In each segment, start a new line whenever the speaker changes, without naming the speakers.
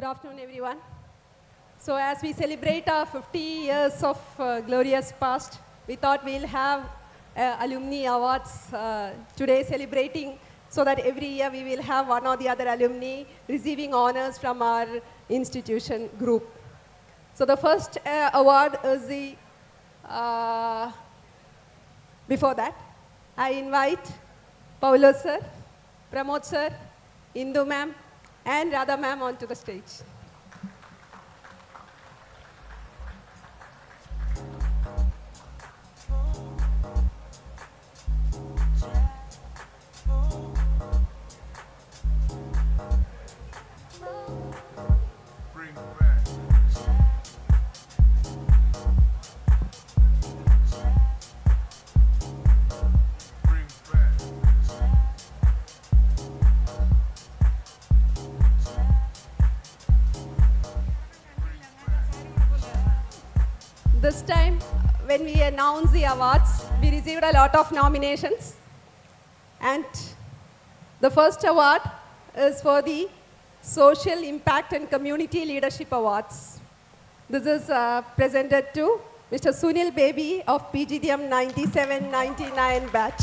afternoon, everyone. So as we celebrate our 50 years of glorious past, we thought we'll have alumni awards today celebrating so that every year we will have one or the other alumni receiving honors from our institution group. So the first award is the, before that, I invite Paulo sir, Pramod sir, Indu ma'am, and Radha ma'am onto the stage. This time, when we announced the awards, we received a lot of nominations. And the first award is for the Social Impact and Community Leadership Awards. This is presented to Mr. Sunil Baby of PGDM 97-99 batch.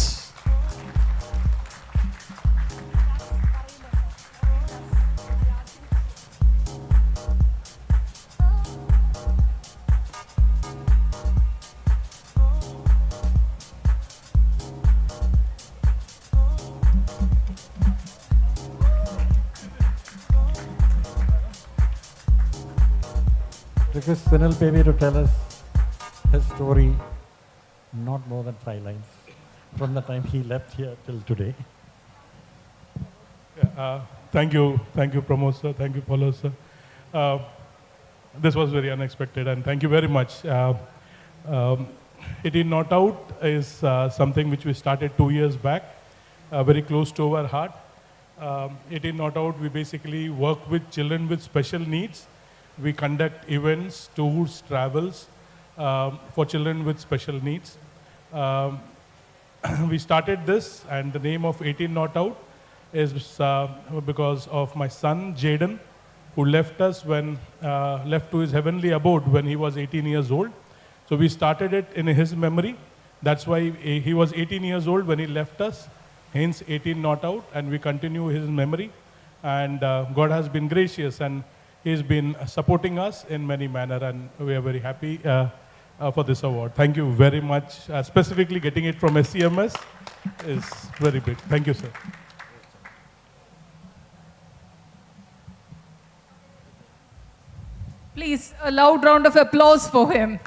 Request Sunil Baby to tell us his story, not more than 5 lines, from the time he left here till today.
Thank you, Pramod sir. Thank you, Paulo sir. This was very unexpected, and thank you very much. 18 Not Out is something which we started 2 years back, very close to our heart. 18 Not Out, we basically work with children with special needs. We conduct events, tours, travels for children with special needs. We started this, and the name of 18 Not Out is because of my son, Jaden, who left us left to his heavenly abode when he was 18 years old. So we started it in his memory. That's why he was 18 years old when he left us, hence 18 Not Out, and we continue his memory. And God has been gracious, and He's been supporting us in many manner, and we are very happy for this award. Thank you very much. Specifically getting it from SCMS is very big. Thank you, sir.
Please, a loud round of applause for him.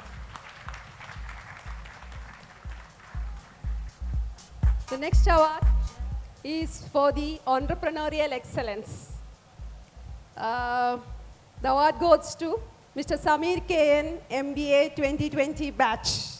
The next award is for the Entrepreneurial Excellence. The award goes to Mr. Samir KN, MBA 2020 batch.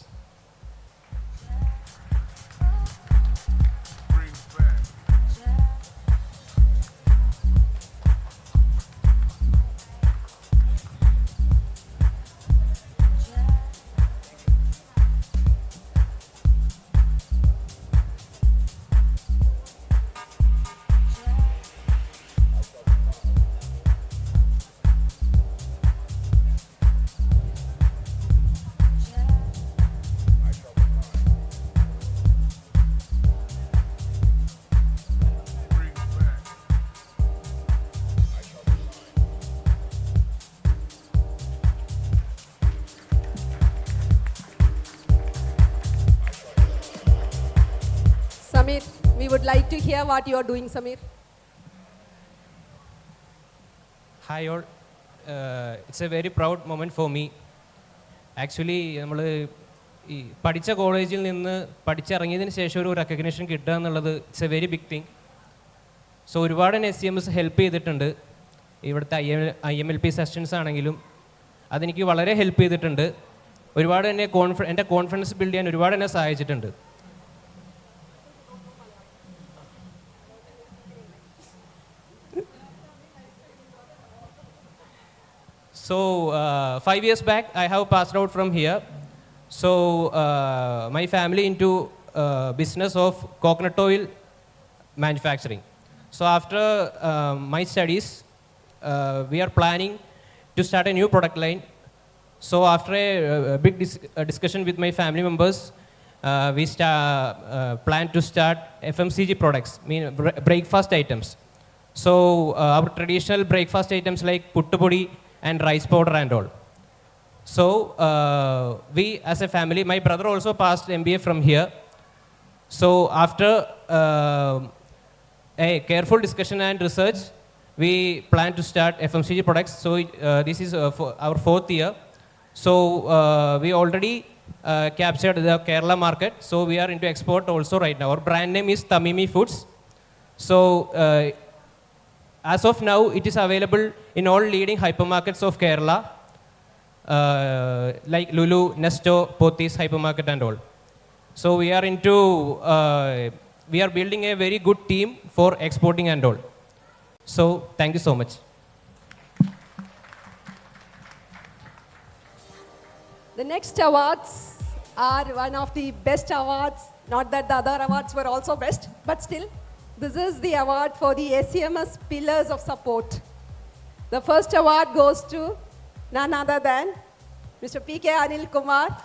Samir, we would like to hear what you are doing, Samir.
Hi all. It's a very proud moment for me. Actually, നമ്മൾ ഈ പഠിച്ച കോളേജിൽ നിന്ന് പഠിച്ചിറങ്ങിയതിന് ശേഷം ഒരു recognition കിട്ടുക എന്നുള്ളത് it's a very big thing. So ഒരുപാട് SCMS ഹെൽപ്പ് ചെയ്തിട്ടുണ്ട്. ഇവിടുത്തെ IMLP സെഷൻസ് ആണെങ്കിലും അതെനിക്ക് വളരെ ഹെൽപ്പ് ചെയ്തിട്ടുണ്ട്. ഒരുപാട് എന്നെ എൻ്റെ കോൺഫിഡൻസ് ബിൽഡ് ചെയ്യാൻ ഒരുപാട് എന്നെ സഹായിച്ചിട്ടുണ്ട്. So 5 years back, I have passed out from here. So my family into business of coconut oil manufacturing. So after my studies, we are planning to start a new product line. So after a big discussion with my family members, we plan to start FMCG products, mean breakfast items. So our traditional breakfast items like puttupodi and rice powder and all. So we as a family, my brother also passed MBA from here. So after a careful discussion and research, we plan to start FMCG products. So this is for our 4th year. So we already captured the Kerala market. So we are into export also right now. Our brand name is Tamimi Foods. So as of now, it is available in all leading hypermarkets of Kerala, like Lulu, Nesto, Pothys, hypermarket and all. So we are into, we are building a very good team for exporting and all. So thank you so much.
The next awards are one of the best awards. Not that the other awards were also best, but still, this is the award for the SCMS Pillars of Support. The first award goes to none other than Mr. P.K. Anil Kumar.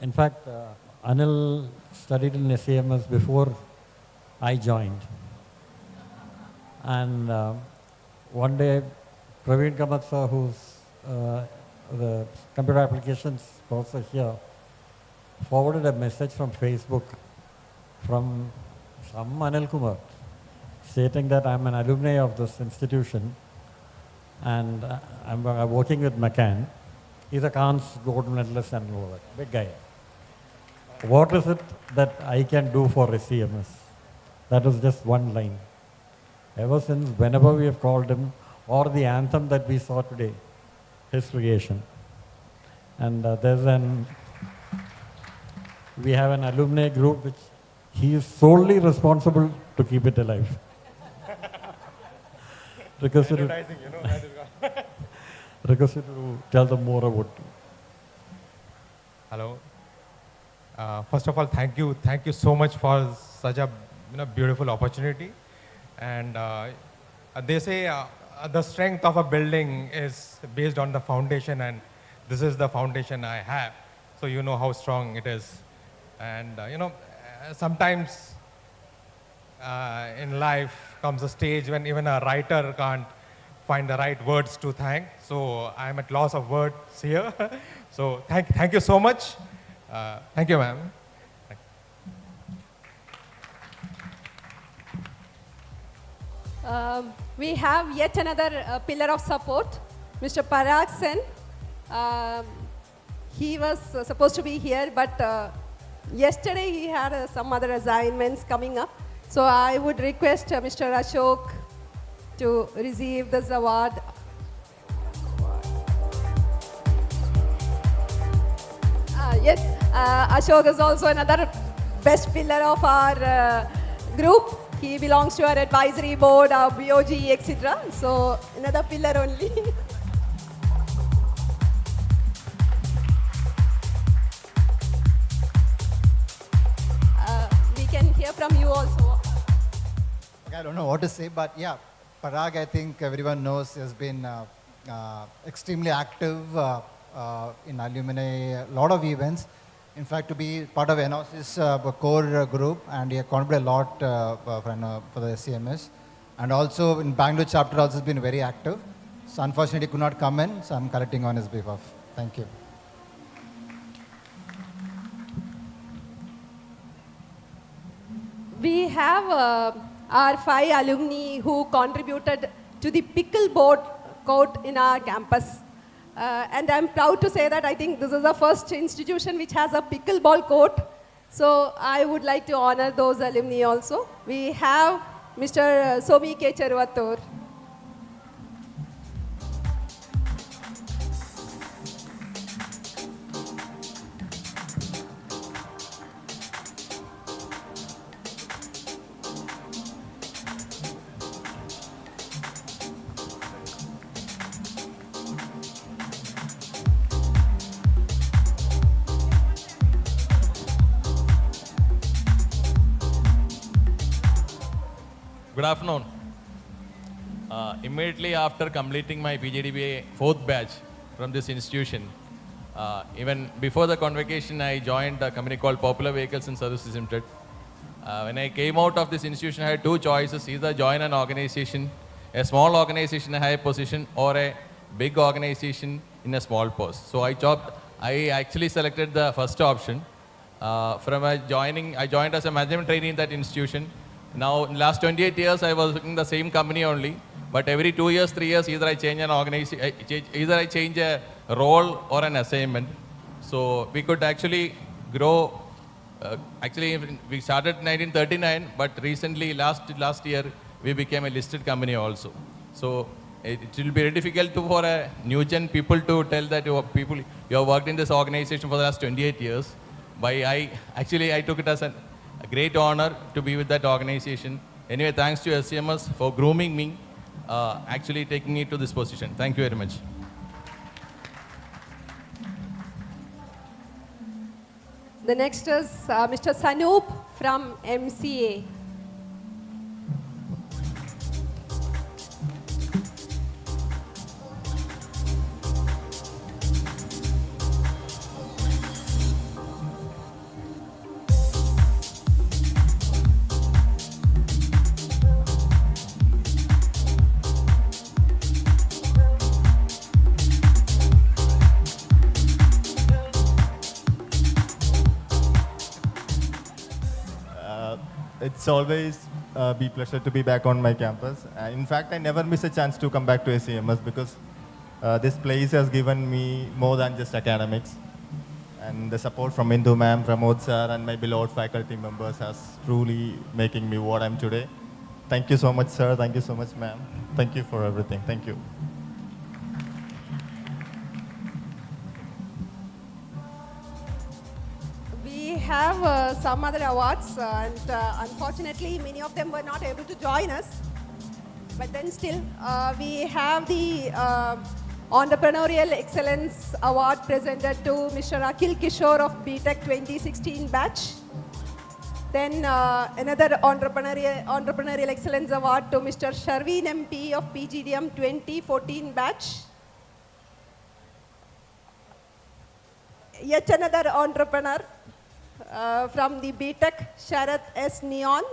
In fact, Anil studied in SAMS before I joined. And one day, Praveen Kamatsa, who's the computer applications professor here, forwarded a message from Facebook from some Anil Kumar stating that I'm an alumni of this institution and I'm working with McCann. He's a Cannes gold medalist and all that, big guy. What is it that I can do for SCMS? That was just one line. Ever since, whenever we have called him, or the anthem that we saw today, his creation. And we have an alumni group which he is solely responsible to keep it alive. Request you to tell them more about it.
Hello. First of all, thank you so much for such a beautiful opportunity. And they say the strength of a building is based on the foundation, and this is the foundation I have. So you know how strong it is. And sometimes in life comes a stage when even a writer can't find the right words to thank. So I'm at loss of words here. So thank you so much. Thank you, ma'am.
We have yet another pillar of support, Mr. Parag Sen. He was supposed to be here, but yesterday he had some other assignments coming up. So I would request Mr. Ashok to receive this award. Yes, Ashok is also another best pillar of our group. He belongs to our advisory board, our BOG, etc. So another pillar only. We can hear from you also.
Okay, I don't know what to say, but yeah, Parag, I think everyone knows, has been extremely active in alumni, a lot of events. In fact, to be part of Enosys core group, and he contributed a lot for the SCMS. And also in Bangalore chapter also has been very active. So unfortunately could not come in, so I'm collecting on his behalf. Thank you.
We have our 5 alumni who contributed to the pickleboard court in our campus. And I'm proud to say that I think this is the first institution which has a pickleball court. So I would like to honor those alumni also. We have Mr. Somi K. Cheruvattur.
Good afternoon. Immediately after completing my PGDBA 4th batch from this institution, even before the convocation, I joined a company called Popular Vehicles and Services Limited. When I came out of this institution, I had two choices: either join an organization, a small organization in a high position, or a big organization in a small post. So I actually selected the first option. I joined as a management trainee in that institution. Now, in the last 28 years, I was working in the same company only. But every 2 years, 3 years, either I change an organization, either I change a role or an assignment. So we could actually grow. Actually, we started in 1939, but recently, last year, we became a listed company also. So it will be very difficult for a new gen people to tell that you have worked in this organization for the last 28 years. But I took it as a great honor to be with that organization. Anyway, thanks to SCMS for grooming me, actually taking me to this position. Thank you very much.
The next is Mr. Sanoop from MCA.
It's always be pleasure to be back on my campus. In fact, I never miss a chance to come back to SCMS because this place has given me more than just academics. And the support from Indu ma'am, Pramod sir, and my beloved faculty members has truly making me what I'm today. Thank you so much, sir. Thank you so much, ma'am. Thank you for everything. Thank you.
We have some other awards, and unfortunately, many of them were not able to join us. But then still, we have the Entrepreneurial Excellence Award presented to Mr. Akhil Kishore of BTech 2016 batch. Then another Entrepreneurial Excellence Award to Mr. Sharveen MP of PGDM 2014 batch. Yet another entrepreneur from the BTech, Sharath S. Neon.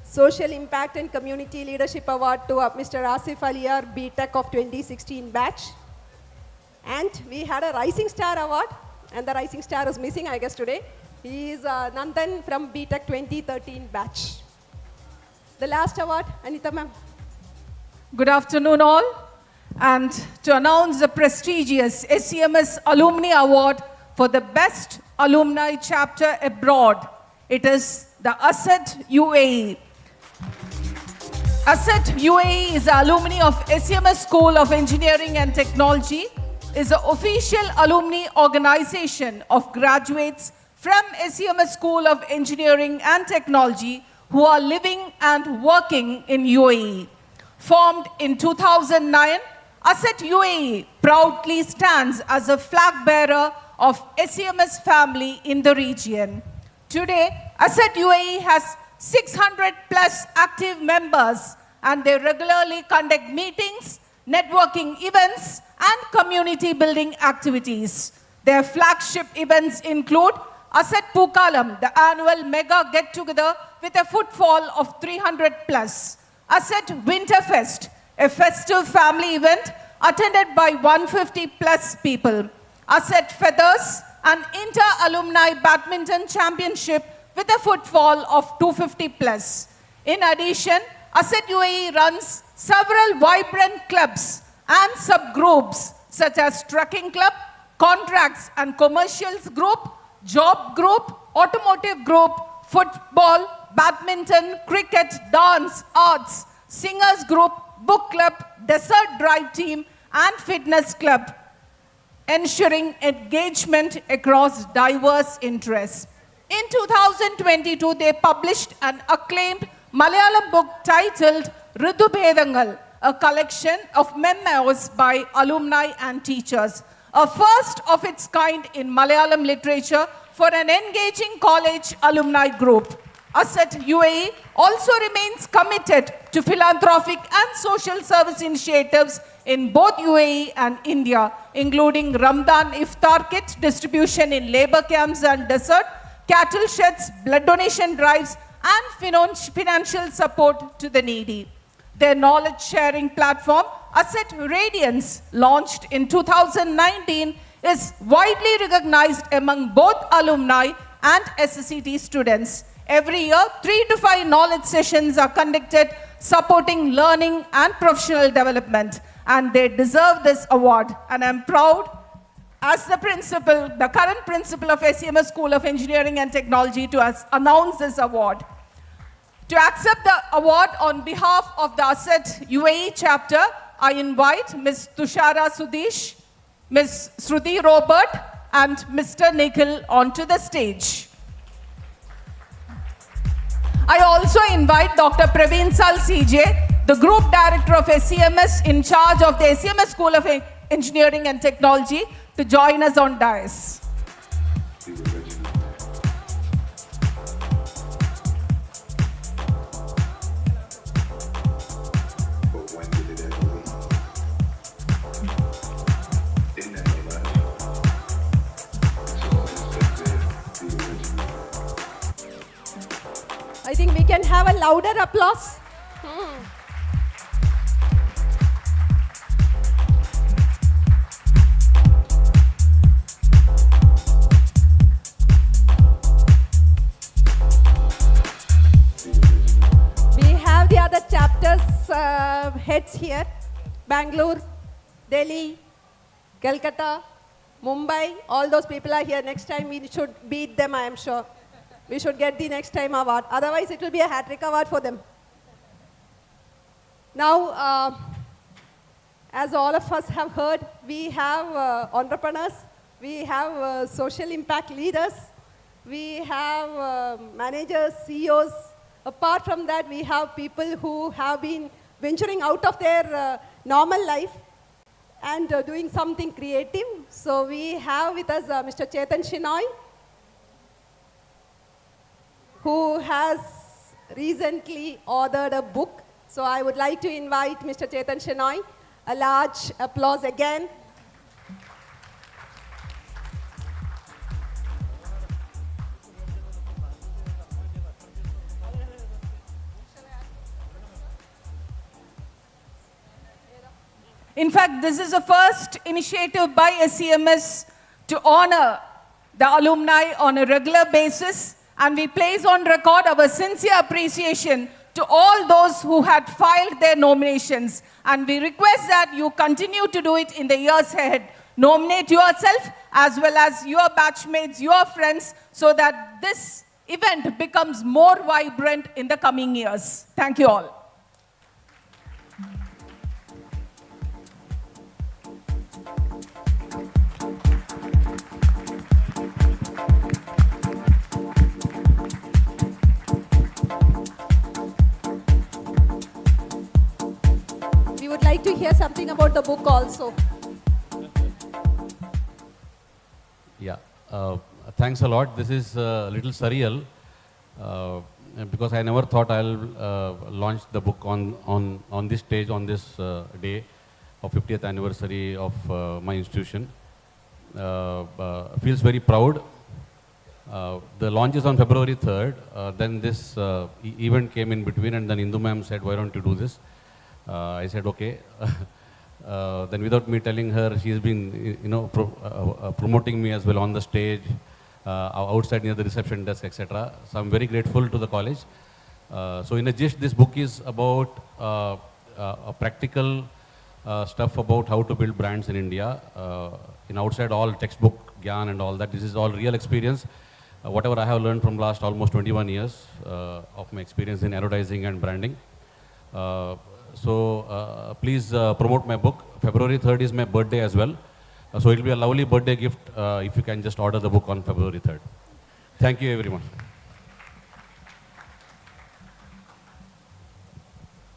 Social Impact and Community Leadership Award to Mr. Asif Aliyar, BTech of 2016 batch. And we had a Rising Star Award, and the Rising Star is missing, I guess, today. He is Nandan from BTech 2013 batch. The last award, Anita ma'am.
Good afternoon, all. And to announce the prestigious SCMS Alumni Award for the Best Alumni Chapter Abroad, it is the ASET UAE. ASET UAE is the alumni of SCMS School of Engineering and Technology, is the official alumni organization of graduates from SCMS School of Engineering and Technology who are living and working in UAE. Formed in 2009, ASET UAE proudly stands as a flag bearer of SCMS family in the region. Today, ASET UAE has 600 plus active members, and they regularly conduct meetings, networking events, and community building activities. Their flagship events include ASET Pookalam, the annual mega get-together with a footfall of 300 plus. ASET Winterfest, a festive family event attended by 150 plus people. ASET Feathers, an inter-alumni badminton championship with a footfall of 250 plus. In addition, ASET UAE runs several vibrant clubs and subgroups such as Trucking Club, Contracts and Commercials Group, Job Group, Automotive Group, Football, Badminton, Cricket, Dance, Arts, Singers Group, Book Club, Desert Drive Team, and Fitness Club, ensuring engagement across diverse interests. In 2022, they published an acclaimed Malayalam book titled Ritu Bhedangal, a collection of memoirs by alumni and teachers, a first of its kind in Malayalam literature for an engaging college alumni group. ASSET UAE also remains committed to philanthropic and social service initiatives in both UAE and India, including Ramadan Iftar kit distribution in labor camps and desert, cattle sheds, blood donation drives, and financial support to the needy. Their knowledge sharing platform, ASSET Radiance, launched in 2019, is widely recognized among both alumni and SSCT students. Every year, 3 to 5 knowledge sessions are conducted supporting learning and professional development, and they deserve this award. And I'm proud, as the principal, the current principal of SEMS School of Engineering and Technology, to announce this award. To accept the award on behalf of the ASSET UAE chapter, I invite Ms. Tushara Sudesh, Ms. Shruti Robert, and Mr. Nikhil onto the stage. I also invite Dr. Praveen Sal CJ, the Group Director of SEMS in charge of the SEMS School of Engineering and Technology, to join us on dais.
I think we can have a louder applause. We have the other chapters heads here. Bangalore, Delhi, Calcutta, Mumbai, all those people are here. Next time we should beat them, I am sure. We should get the next time award. Otherwise, it will be a hat-trick award for them. Now, as all of us have heard, we have entrepreneurs, we have social impact leaders, we have managers, CEOs. Apart from that, we have people who have been venturing out of their normal life and doing something creative. So we have with us Mr. Chetan Shenoy, who has recently authored a book. So I would like to invite Mr. Chetan Shenoy. A large applause again.
In fact, this is the first initiative by SEMS to honor the alumni on a regular basis. And we place on record our sincere appreciation to all those who had filed their nominations. And we request that you continue to do it in the years ahead. Nominate yourself as well as your batchmates, your friends, so that this event becomes more vibrant in the coming years. Thank you all.
We would like to hear something about the book also.
Yeah, thanks a lot. This is a little surreal because I never thought I'll launch the book on this stage, on this day of 50th anniversary of my institution. Feels very proud. The launch is on February 3rd. Then this event came in between, and then Indu ma'am said, why don't you do this? I said, okay. Then without me telling her, she's been, promoting me as well on the stage, outside near the reception desk, etc. So I'm very grateful to the college. So in a gist, this book is about a practical stuff about how to build brands in India. Outside all textbook gyan and all that, this is all real experience. Whatever I have learned from last almost 21 years of my experience in advertising and branding. So please promote my book. February 3rd is my birthday as well. So it will be a lovely birthday gift if you can just order the book on February 3rd. Thank you everyone.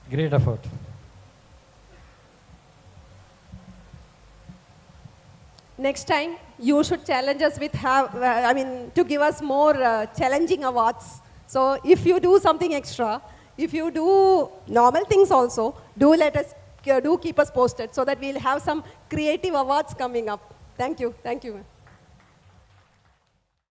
Great effort.
Next time, you should challenge us with to give us more challenging awards So if you do something extra, if you do normal things also, do keep us posted so that we'll have some creative awards coming up. Thank you. Thank you.